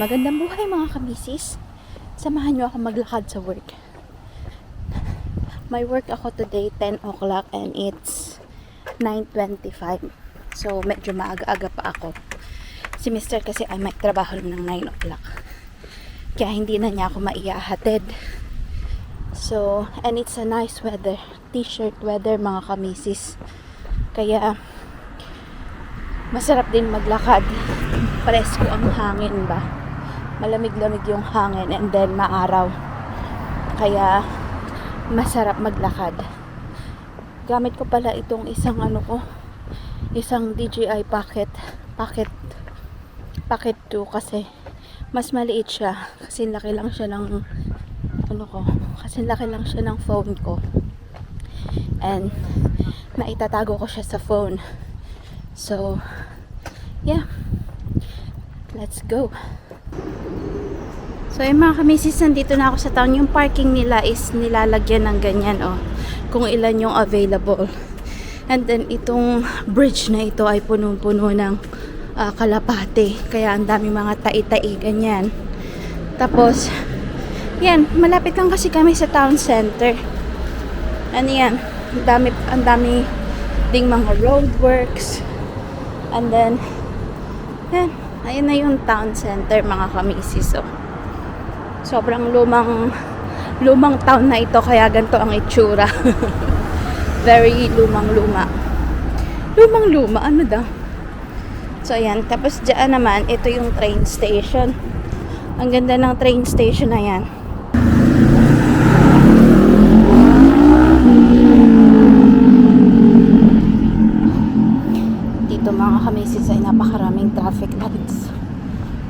Magandang buhay mga kamisis. Samahan nyo ako maglakad sa work. May work ako today 10 o'clock and it's 9:25. So medyo maaga-aga pa ako. Si Mr. kasi ay may trabaho ng 9 o'clock. Kaya hindi na niya ako maihahatid. So, and it's a nice weather. T-shirt weather mga kamisis. Kaya masarap din maglakad. Presko ang hangin ba? Malamig-lamig yung hangin and then maaraw. Kaya masarap maglakad. Gamit ko pala itong isang isang DJI Pocket 2 kasi mas maliit siya kasi laki lang siya ng phone ko. And maitatago ko siya sa phone. So, yeah. Let's go. So, yung mga kamisis, nandito na ako sa town. Yung parking nila is nilalagyan ng ganyan, kung ilan yung available. And then, itong bridge na ito ay punong-puno ng kalapate. Kaya, ang dami mga tai-tai, ganyan. Tapos, yan, malapit lang kasi kami sa town center. Ano yan, ang dami ding mga roadworks. And then, yan, ayun na yung town center mga kamisis. So, sobrang lumang town na ito kaya ganito ang itsura. Very lumang-luma, ano daw. So ayan, tapos dyan naman ito yung train station. Ang ganda ng train station na yan. Dito mga kamisis ay napakaraming traffic lights.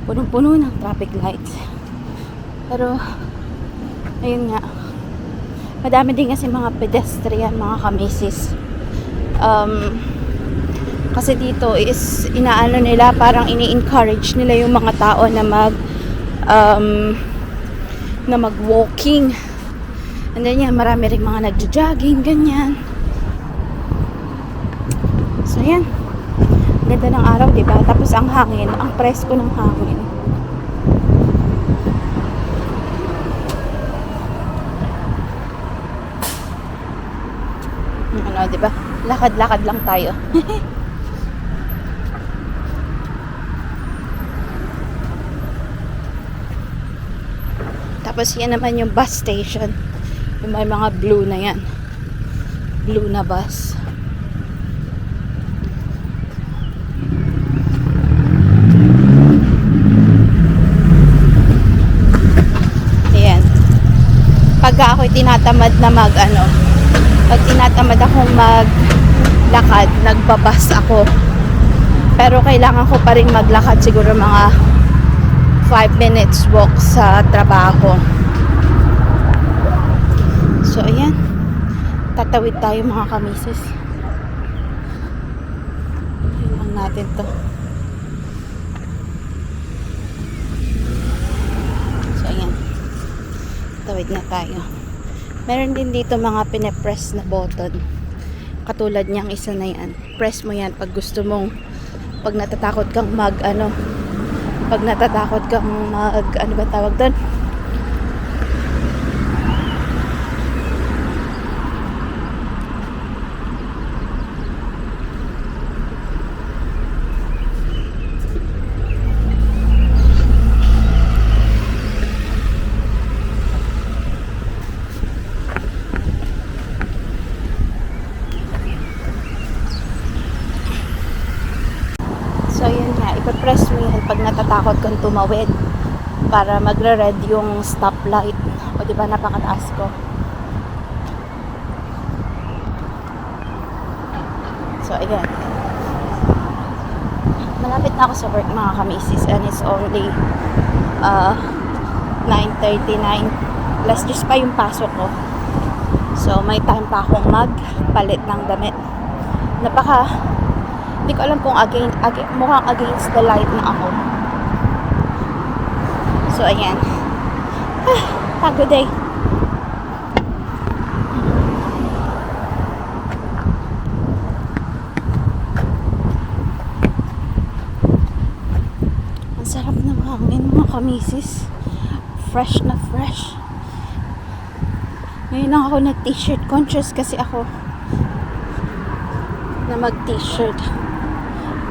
Punong-puno ng traffic lights. Pero, ayun nga. Madami din kasi mga pedestrian, mga kamisis. Kasi dito is, inaano nila, parang ini-encourage nila yung mga tao na mag-walking. And then yan, marami rin mga nagja-jogging, ganyan. So, yan. Ganda ng araw, diba? Tapos ang hangin, ang presko ng hangin. Diba? Lakad-lakad lang tayo. Tapos yan naman yung bus station. Yung may mga blue na yan. Blue na bus. Pagka ako'y tinatamad na pag tinatamad akong maglakad, nagbabas ako. Pero kailangan ko pa rin maglakad siguro mga 5 minutes walk sa trabaho. So, ayan. Tatawid tayo mga kamisis. Ayan lang natin to. Tawid na tayo. Meron din dito mga pine-press na button. Katulad niyang isa na yan. Press mo yan pag gusto mong, pag natatakot kang ano ba tawag doon? So, yun nga. Ipapress mo yan pag natatakot kang tumawid para magre-red yung stoplight. O, diba, napakataas ko. So, ayan. Malapit na ako sa work, mga kamisis. And it's only 9:39. Last just pa yung pasok ko. So, may time pa akong magpalit ng damit. Hindi ko alam kung mukhang against the light na ako. So, ayan. Pagod day. Ang sarap ng hangin, mga kamisis. Fresh na fresh. Ngayon lang ako nag-t-shirt conscious kasi ako na mag-t-shirt.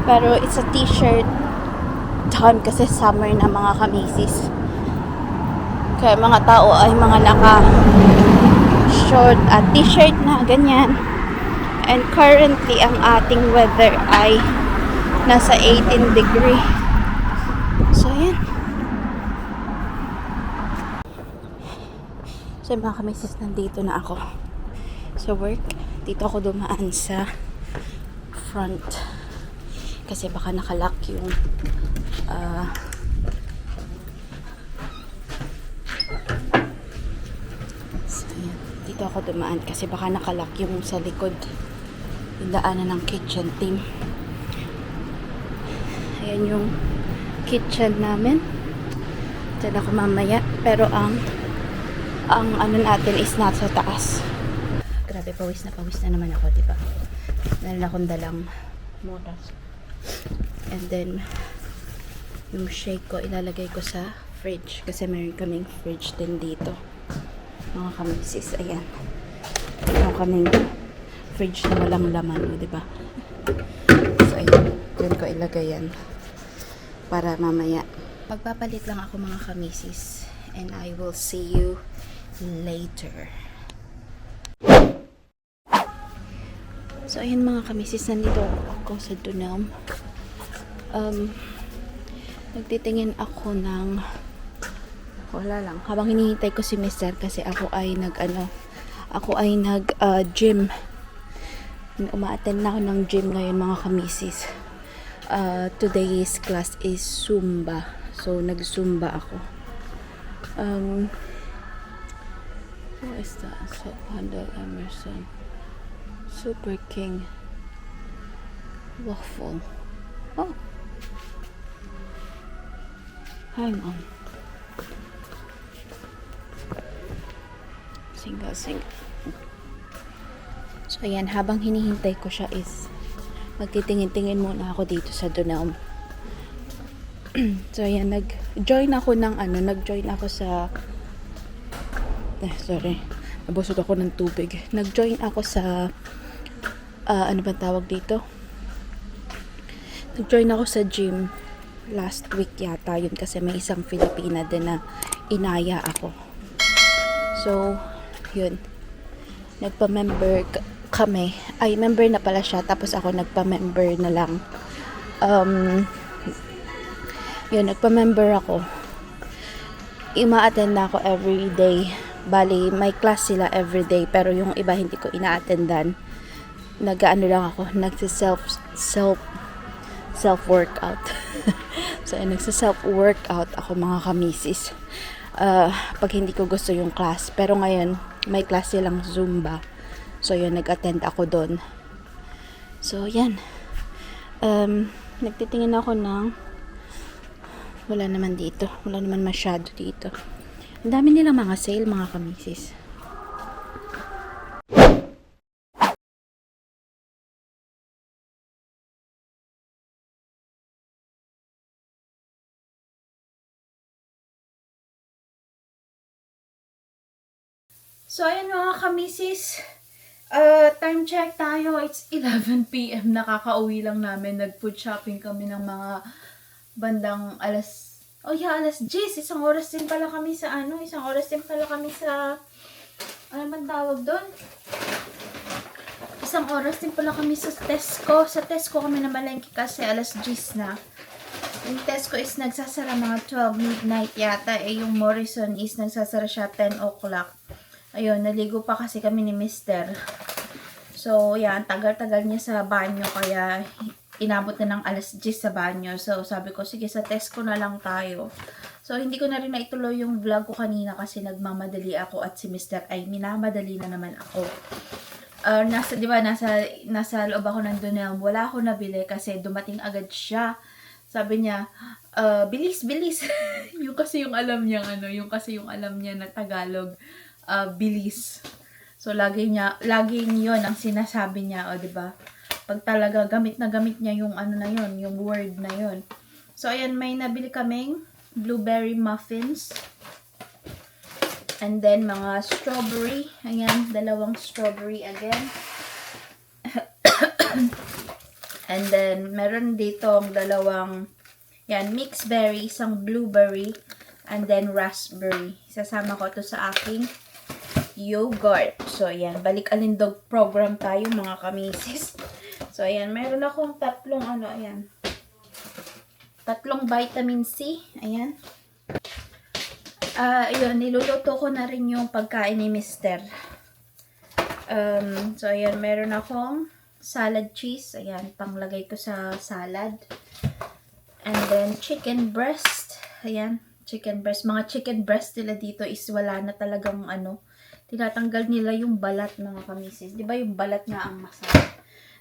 Pero it's a t-shirt time kasi summer na mga kamisis. Kaya mga tao ay mga naka short at t-shirt na ganyan. And currently ang ating weather ay nasa 18 degree. So yan. So mga kamisis, nandito na ako sa work. Dito ako dumaan sa front kasi baka nakalock yung so yan. Dito ako dumaan kasi baka nakalock yung sa likod, yung daanan ng kitchen team. Ayan yung kitchen namin. Diyan ako mamaya, pero ang ano natin is nasa taas. Grabe, pawis na naman ako, diba? Meron akong dalang moras. And then, yung shake ko, ilalagay ko sa fridge. Kasi meron kaming fridge din dito. Mga kamisis, ayan. Meron kaming fridge na walang laman, diba? So, ayan. Dyan ko ilagay yan. Para mamaya. Pagpapalit lang ako mga kamisis. And I will see you later. So ayan mga kamisis, nandito ako sa Dunam. Nagtitingin ako ng wala lang, habang hinihintay ko si Mr. kasi ako ay nag gym. Uma-attend na ako ng gym ngayon mga kamisis. Today's class is Zumba. So nag-Zumba ako. What is that? So, Handel Emerson. Super King. Waffle. Oh. Hang on. Single. So, ayan. Habang hinihintay ko siya is magtitingin-tingin muna ako dito sa Dunam. So, ayan. Nag-join ako sa sorry, nabusog ako ng tubig. Nag-join ako sa ano ba tawag dito? Nag-join ako sa gym last week yata yun kasi may isang Filipina din na inaya ako. So, yun. Nagpa-member kami. Ay, member na pala siya. Tapos ako nagpa-member na lang. Yun, nagpa-member ako. Ima-attend na ako every day. Bali, may class sila everyday, pero yung iba hindi ko ina-attendan. Nag-ano lang ako, self-workout. So, nagsa-self-workout ako mga kamisis. Pag hindi ko gusto yung class. Pero ngayon, may class silang Zumba. So, yun, nag-attend ako doon. So, yan. Nagtitingin ako ng wala naman dito. Wala naman masyado dito. Ang dami nilang mga sale, mga kamisis. So, ayan mga kamisis. Time check tayo. It's 11 p.m. Nakakauwi lang namin. Nag-food shopping kami ng mga bandang alas 10. Isang oras din pala kami sa ano man tawag doon? Isang oras din pala kami sa Tesco. Sa Tesco kami namalengke kasi alas 10 na. Yung Tesco is nagsasara mga 12 midnight yata. Yung Morrison is nagsasara siya 10 o'clock. Ayun, naligo pa kasi kami ni Mr. So, yan, tagal-tagal niya sa banyo kaya inabot na ng alas 10 sa banyo. So, sabi ko, sige, sa Tesco na lang tayo. So, hindi ko na rin naituloy yung vlog ko kanina kasi nagmamadali ako at si Mr. ay minamadali na naman ako. Nasa loob ako ng Dunam. Wala ako nabili kasi dumating agad siya. Sabi niya, bilis. yung kasi yung alam niya na Tagalog, bilis. So, laging yun ang sinasabi niya, o, diba? Pag talaga gamit na gamit niya yung ano na yun, yung word na yun. So, ayan, may nabili kaming blueberry muffins. And then, mga strawberry. Ayan, dalawang strawberry again. And then, meron dito ang dalawang, yan, mixed berry, isang blueberry, and then raspberry. Sasama ko to sa aking yogurt. So, ayan, balik alindog program tayo, mga kamisis. So, ayan, meron akong tatlong, ayan, tatlong vitamin C. Ayan. Ayun, niluluto ko na rin yung pagkain ni Mister. So, ayan, meron akong salad cheese. Ayan, panglagay ko sa salad. And then, chicken breast. Ayan, chicken breast. Mga chicken breast nila dito is wala na talagang tinatanggal nila yung balat, mga kamisis. Di ba yung balat nga ang masarap?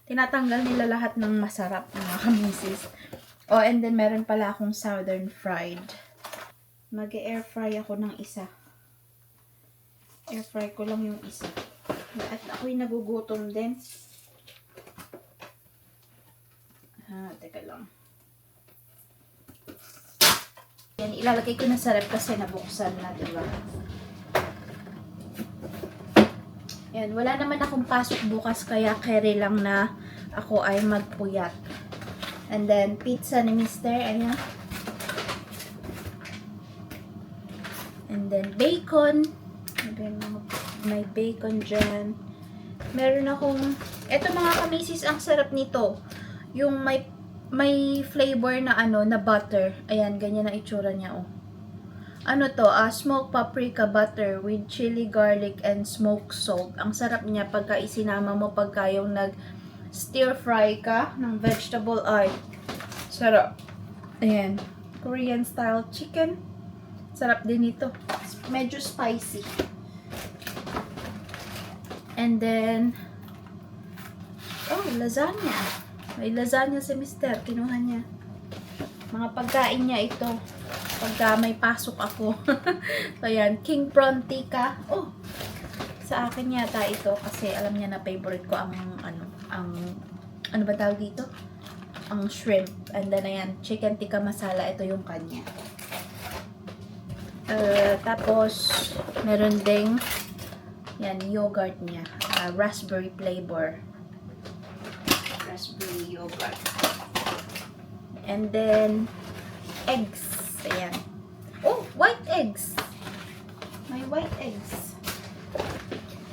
Tinatanggal nila lahat ng masarap, mga kamisis. Oh, and then, meron pala akong southern fried. Mag-air fry ako ng isa. Air fry ko lang yung isa. At ako'y nagugutom din. Teka lang. Yan, ilalagay ko na sa rep kasi nabuksan na, diba? Yan, wala naman akong pasok bukas kaya carry lang na ako ay magpuyat. And then, pizza ni Mister, ayan. And then, bacon. May bacon dyan. Meron akong, eto mga kamisis, ang sarap nito. Yung may flavor na na butter. Ayan, ganyan na itsura niya, oh. Ano to? Smoked paprika butter with chili, garlic, and smoked salt. Ang sarap niya pagka isinama mo pagka yung stir fry ka ng vegetable. Ay, sarap. Ayan. Korean style chicken. Sarap din ito. Medyo spicy. And then, oh, lasagna. May lasagna si Mister. Kinuha niya. Mga pagkain niya ito. Pagka may pasok ako. So, ayan. King prawn tikka. Oh, sa akin yata ito. Kasi alam niya na favorite ko ang, ano ba tawag dito? Ang shrimp. And then, ayan. Chicken tikka masala. Ito yung kanya. Tapos, meron ding yan, yogurt niya. Raspberry flavor. Raspberry yogurt. And then, eggs. Ayan. Oh, white eggs. May white eggs.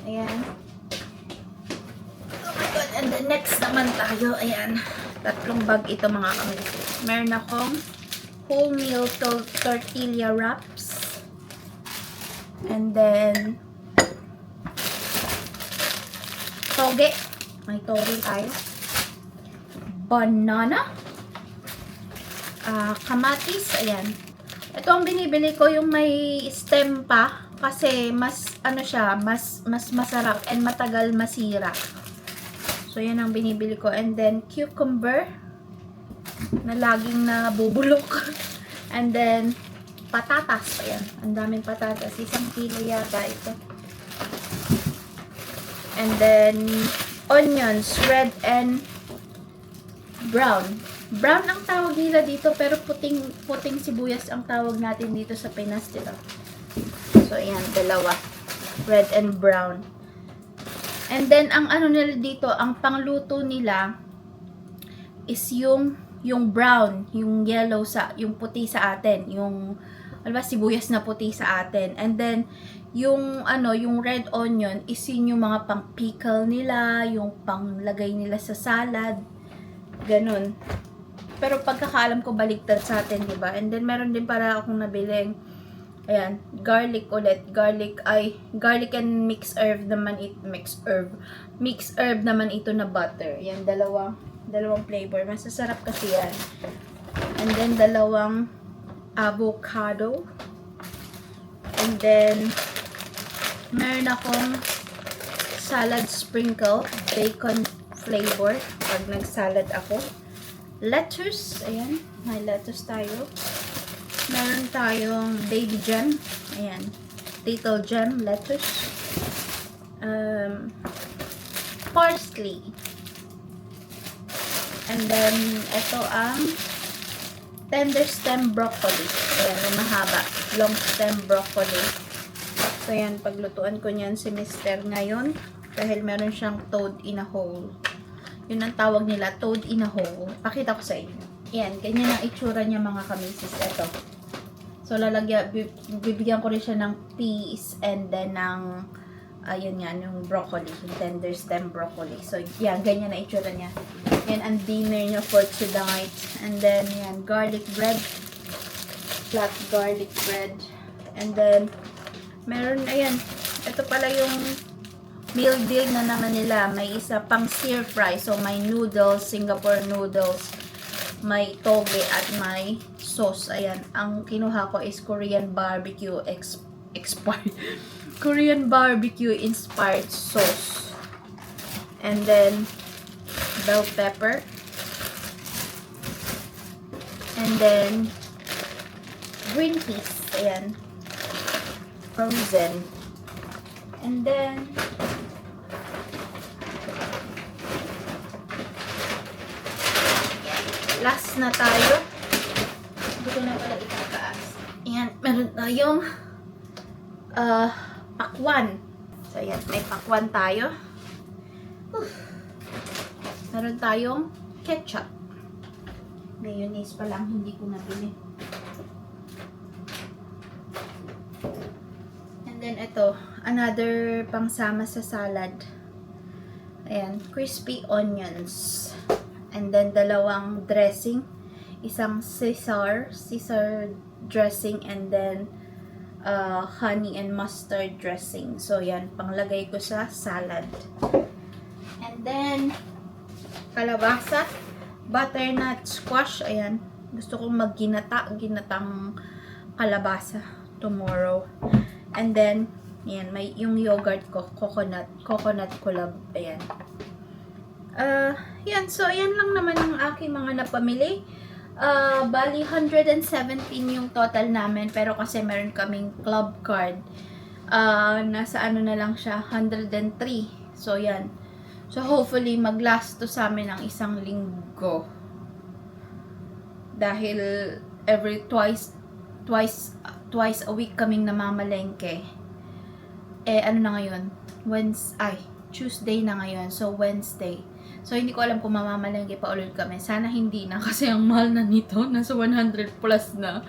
Ayan. Oh my God. And then, next naman tayo. Ayan. Tatlong bag ito, mga kamisis. Meron akong wholemeal tortilla wraps. And then, toge. May toge tayo. Banana. Kamatis. Ayan. Ito ang binibili ko yung may stem pa. Kasi mas, mas masarap and matagal masira. So, yan ang binibili ko. And then, cucumber. Na laging nabubulok. And then, patatas. Ayan. Ang daming patatas. 1 kilo yata ito. And then, onions. Red and brown. Brown ang tawag nila dito. Pero puting sibuyas ang tawag natin dito sa Pinas. Dito. So, ayan. Dalawa. Red and brown. And then, ang nila dito, ang pangluto nila is yung brown, yung yellow yung puti sa atin, yung sibuyas na puti sa atin. And then yung yung red onion is yung mga pang pickle nila, yung panglagay nila sa salad. Ganun. Pero pagkakaalam ko baliktad sa atin, 'di ba? And then meron din para akong nabiling garlic ulit. Garlic and mixed herb naman ito na butter. Yan, dalawang flavor. Masasarap kasi yan. And then, dalawang avocado. And then, meron akong salad sprinkle, bacon flavor, pag nag-salad ako. Lettuce, ayan, may lettuce tayo. Meron tayong baby gem, ayan, little gem lettuce. Parsley. And then, ito ang tender stem broccoli. Ayan, yung mahaba. Long stem broccoli. So, yan. Paglutuan ko niyan si Mister ngayon. Dahil meron siyang toad in a hole. Yun ang tawag nila, toad in a hole. Pakita ko sa inyo. Ayan, ganyan ang itsura niya mga kamisis. Ito. So, bibigyan ko rin siya ng peas and then ng, ayun yan, yung broccoli. Yung tender stem broccoli. So, yan, ganyan ang itsura niya. Yan ang dinner niya for tonight. And then, yan, garlic bread. Flat garlic bread. And then, meron, ayan, ito pala yung meal deal na naman nila. May isa pang stir fry. So, may noodles, Singapore noodles, may toge at may sauce. Ayan. Ang kinuha ko is Korean barbecue expired. Korean barbecue inspired sauce. And then, bell pepper. And then, green peas. Ayan. Frozen. And then, last na tayo. Hindi ko na pala itataas. Ayan, meron tayong pakwan. So, ayan, may pakwan tayo. Meron tayong ketchup. Mayonnaise pa lang, hindi ko nabili. And then, ito, another pangsama sa salad. Ayan, crispy onions. And then, dalawang dressing. Isang Caesar dressing, and then honey and mustard dressing. So, yan. Panglagay ko sa salad. And then, kalabasa, butternut squash. Ayan. Gusto kong ginatang kalabasa tomorrow. And then, yan. May yung yogurt ko, coconut kulab. Ayan. Yan. So, ayan lang naman yung aking mga napamili. Bali, 117 yung total namin. Pero kasi meron kaming club card. Nasa ano na lang siya, 103. So, yan. So, hopefully, mag-last to sa amin ng isang linggo. Dahil, every twice a week kaming namamalengke. Ano na ngayon? Tuesday na ngayon. So, Wednesday. So, hindi ko alam kung mamamalengke pa ulit kami. Sana hindi na kasi ang mahal na nito. Nasa 100 plus na.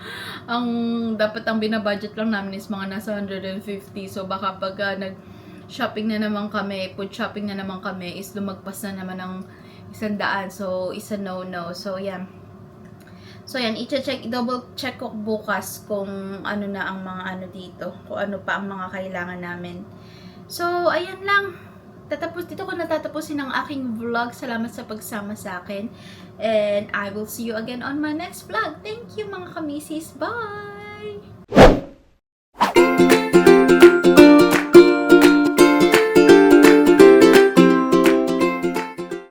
Dapat ang binabudget lang namin is mga nasa 150. So, baka pag nag-shopping na naman kami, food shopping na naman kami, is lumagpas na naman ng 100. So, isa no-no. So, yan. So, yan. Double check ko bukas kung ano na ang mga ano dito. Kung ano pa ang mga kailangan namin. So, ayan lang. Dito ko natatapusin ang aking vlog. Salamat sa pagsama sa akin. And I will see you again on my next vlog. Thank you mga kamisis. Bye!